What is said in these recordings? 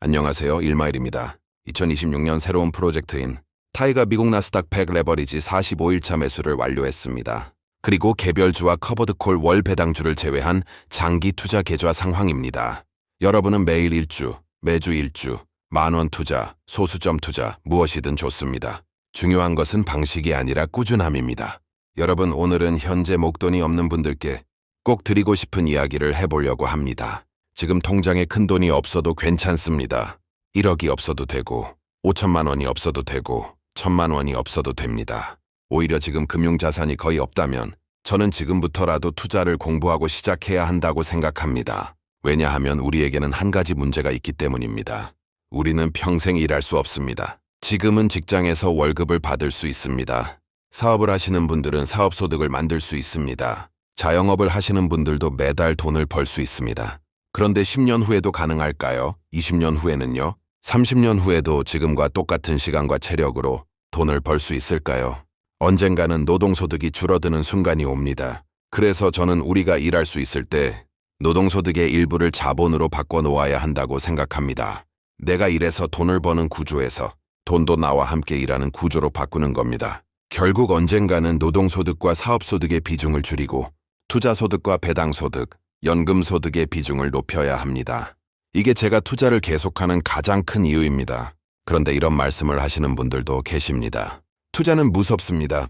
안녕하세요. 일마일입니다. 2026년 새로운 프로젝트인 타이가 미국 나스닥 100 레버리지 45일차 매수를 완료했습니다. 그리고 개별주와 커버드콜 월 배당주를 제외한 장기 투자 계좌 상황입니다. 여러분은 매일 1주, 매주 1주, 만원 투자, 소수점 투자, 무엇이든 좋습니다. 중요한 것은 방식이 아니라 꾸준함입니다. 여러분, 오늘은 현재 목돈이 없는 분들께 꼭 드리고 싶은 이야기를 해보려고 합니다. 지금 통장에 큰 돈이 없어도 괜찮습니다. 1억이 없어도 되고 5천만 원이 없어도 되고 1,000만 원이 없어도 됩니다. 오히려 지금 금융자산이 거의 없다면 저는 지금부터라도 투자를 공부하고 시작해야 한다고 생각합니다. 왜냐하면 우리에게는 한 가지 문제가 있기 때문입니다. 우리는 평생 일할 수 없습니다. 지금은 직장에서 월급을 받을 수 있습니다. 사업을 하시는 분들은 사업소득을 만들 수 있습니다. 자영업을 하시는 분들도 매달 돈을 벌 수 있습니다. 그런데 10년 후에도 가능할까요? 20년 후에는요? 30년 후에도 지금과 똑같은 시간과 체력으로 돈을 벌 수 있을까요? 언젠가는 노동소득이 줄어드는 순간이 옵니다. 그래서 저는 우리가 일할 수 있을 때 노동소득의 일부를 자본으로 바꿔놓아야 한다고 생각합니다. 내가 일해서 돈을 버는 구조에서 돈도 나와 함께 일하는 구조로 바꾸는 겁니다. 결국 언젠가는 노동소득과 사업소득의 비중을 줄이고 투자소득과 배당소득, 연금소득의 비중을 높여야 합니다. 이게 제가 투자를 계속하는 가장 큰 이유입니다. 그런데 이런 말씀을 하시는 분들도 계십니다. 투자는 무섭습니다.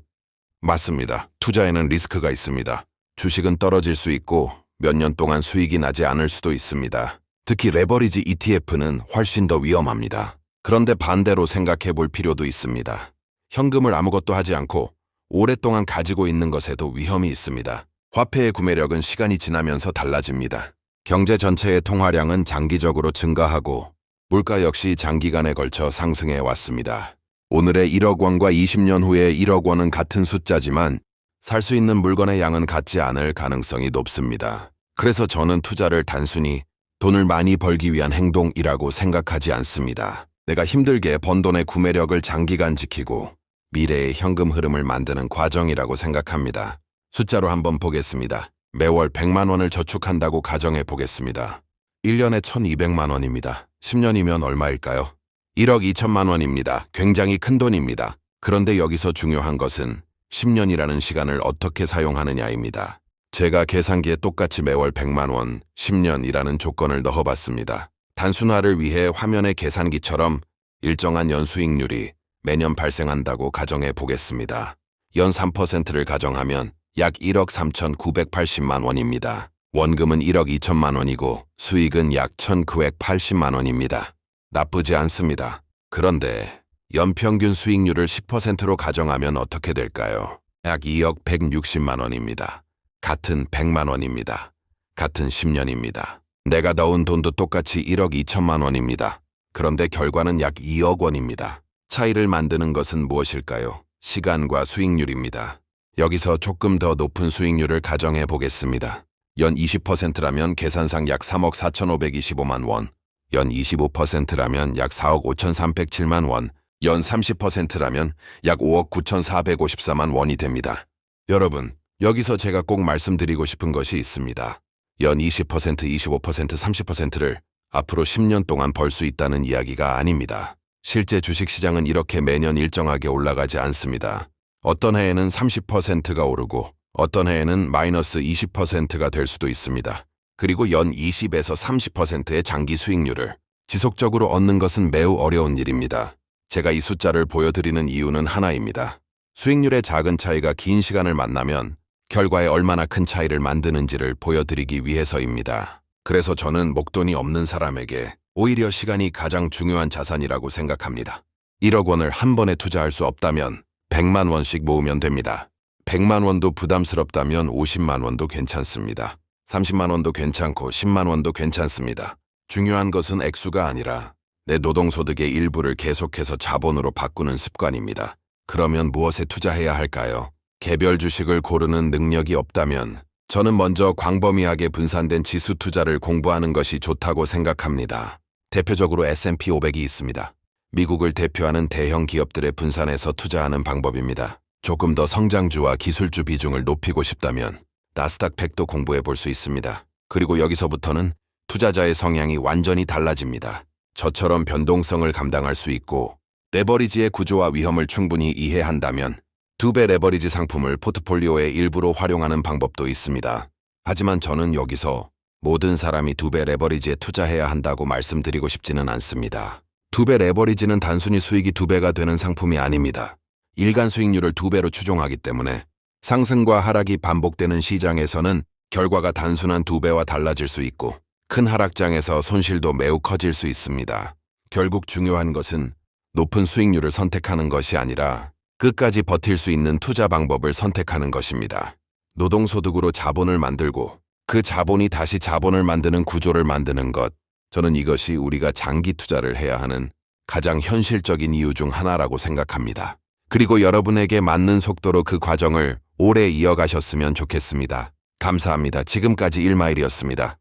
맞습니다. 투자에는 리스크가 있습니다. 주식은 떨어질 수 있고 몇 년 동안 수익이 나지 않을 수도 있습니다. 특히 레버리지 ETF는 훨씬 더 위험합니다. 그런데 반대로 생각해 볼 필요도 있습니다. 현금을 아무것도 하지 않고 오랫동안 가지고 있는 것에도 위험이 있습니다. 화폐의 구매력은 시간이 지나면서 달라집니다. 경제 전체의 통화량은 장기적으로 증가하고 물가 역시 장기간에 걸쳐 상승해 왔습니다. 오늘의 1억 원과 20년 후의 1억 원은 같은 숫자지만 살 수 있는 물건의 양은 같지 않을 가능성이 높습니다. 그래서 저는 투자를 단순히 돈을 많이 벌기 위한 행동이라고 생각하지 않습니다. 내가 힘들게 번 돈의 구매력을 장기간 지키고 미래의 현금 흐름을 만드는 과정이라고 생각합니다. 숫자로 한번 보겠습니다. 매월 100만 원을 저축한다고 가정해 보겠습니다. 1년에 1,200만 원입니다. 10년이면 얼마일까요? 1억 2천만 원입니다. 굉장히 큰 돈입니다. 그런데 여기서 중요한 것은 10년이라는 시간을 어떻게 사용하느냐입니다. 제가 계산기에 똑같이 매월 100만 원, 10년이라는 조건을 넣어봤습니다. 단순화를 위해 화면의 계산기처럼 일정한 연수익률이 매년 발생한다고 가정해 보겠습니다. 연 3%를 가정하면 약 1억 3,980만 원입니다. 원금은 1억 2천만 원이고 수익은 약 1,980만 원입니다. 나쁘지 않습니다. 그런데 연평균 수익률을 10%로 가정하면 어떻게 될까요? 약 2억 160만 원입니다. 같은 100만 원입니다. 같은 10년입니다. 내가 넣은 돈도 똑같이 1억 2천만 원입니다. 그런데 결과는 약 2억 원입니다. 차이를 만드는 것은 무엇일까요? 시간과 수익률입니다. 여기서 조금 더 높은 수익률을 가정해 보겠습니다. 연 20%라면 계산상 약 3억 4,525만 원, 연 25%라면 약 4억 5,307만 원, 연 30%라면 약 5억 9,454만 원이 됩니다. 여러분, 여기서 제가 꼭 말씀드리고 싶은 것이 있습니다. 연 20%, 25%, 30%를 앞으로 10년 동안 벌 수 있다는 이야기가 아닙니다. 실제 주식시장은 이렇게 매년 일정하게 올라가지 않습니다. 어떤 해에는 30%가 오르고 어떤 해에는 마이너스 20%가 될 수도 있습니다. 그리고 연 20에서 30%의 장기 수익률을 지속적으로 얻는 것은 매우 어려운 일입니다. 제가 이 숫자를 보여드리는 이유는 하나입니다. 수익률의 작은 차이가 긴 시간을 만나면 결과에 얼마나 큰 차이를 만드는지를 보여드리기 위해서입니다. 그래서 저는 목돈이 없는 사람에게 오히려 시간이 가장 중요한 자산이라고 생각합니다. 1억 원을 한 번에 투자할 수 없다면 100만 원씩 모으면 됩니다. 100만 원도 부담스럽다면 50만 원도 괜찮습니다. 30만 원도 괜찮고 10만 원도 괜찮습니다. 중요한 것은 액수가 아니라 내 노동소득의 일부를 계속해서 자본으로 바꾸는 습관입니다. 그러면 무엇에 투자해야 할까요? 개별 주식을 고르는 능력이 없다면 저는 먼저 광범위하게 분산된 지수 투자를 공부하는 것이 좋다고 생각합니다. 대표적으로 S&P 500이 있습니다. 미국을 대표하는 대형 기업들의 분산해서 투자하는 방법입니다. 조금 더 성장주와 기술주 비중을 높이고 싶다면 나스닥 100도 공부해 볼 수 있습니다. 그리고 여기서부터는 투자자의 성향이 완전히 달라집니다. 저처럼 변동성을 감당할 수 있고 레버리지의 구조와 위험을 충분히 이해한다면 2배 레버리지 상품을 포트폴리오의 일부로 활용하는 방법도 있습니다. 하지만 저는 여기서 모든 사람이 2배 레버리지에 투자해야 한다고 말씀드리고 싶지는 않습니다. 2배 레버리지는 단순히 수익이 2배가 되는 상품이 아닙니다. 일간 수익률을 2배로 추종하기 때문에 상승과 하락이 반복되는 시장에서는 결과가 단순한 2배와 달라질 수 있고 큰 하락장에서 손실도 매우 커질 수 있습니다. 결국 중요한 것은 높은 수익률을 선택하는 것이 아니라 끝까지 버틸 수 있는 투자 방법을 선택하는 것입니다. 노동소득으로 자본을 만들고 그 자본이 다시 자본을 만드는 구조를 만드는 것. 저는 이것이 우리가 장기 투자를 해야 하는 가장 현실적인 이유 중 하나라고 생각합니다. 그리고 여러분에게 맞는 속도로 그 과정을 오래 이어가셨으면 좋겠습니다. 감사합니다. 지금까지 1마일이었습니다.